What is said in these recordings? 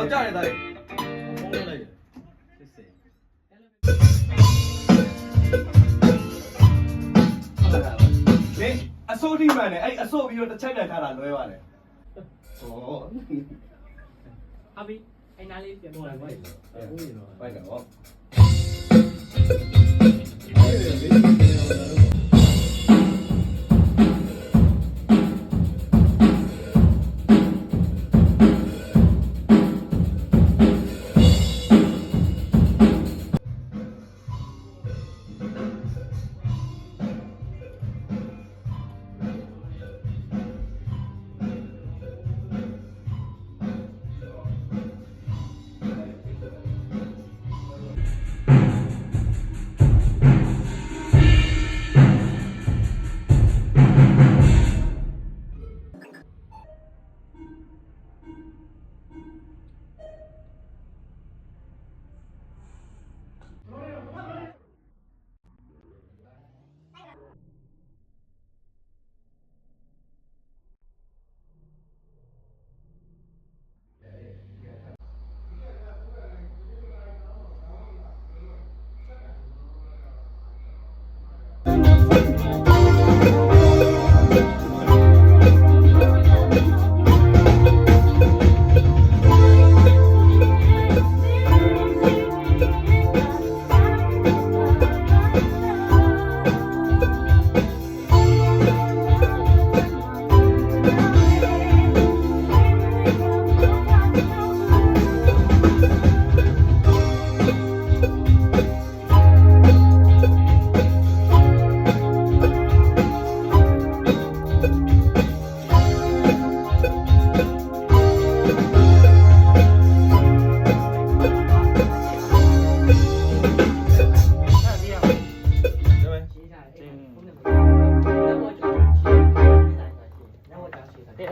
တော့ကြားရတဲ့ ဖုန်းလိုက်လိုက်စစ်စစ်လေအစိုးထိမှန်တယ်အဲ့အစိုးပြီးတော့တစ်ချက်နဲ့ထားတာလွဲပါတယ်ဟော အဘိအဲ့နားလေးပြန် ဖုန်းလိုက်လိုက်ဖုန်းရင်တော့ ဘိုက်တော့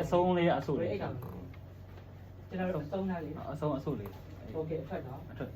အဆုံးလေးအဆုလေး ကျွန်တော်တို့သုံးတာလေ အဆုံးအဆုလေး โอเคအထွက်နော် အထွက်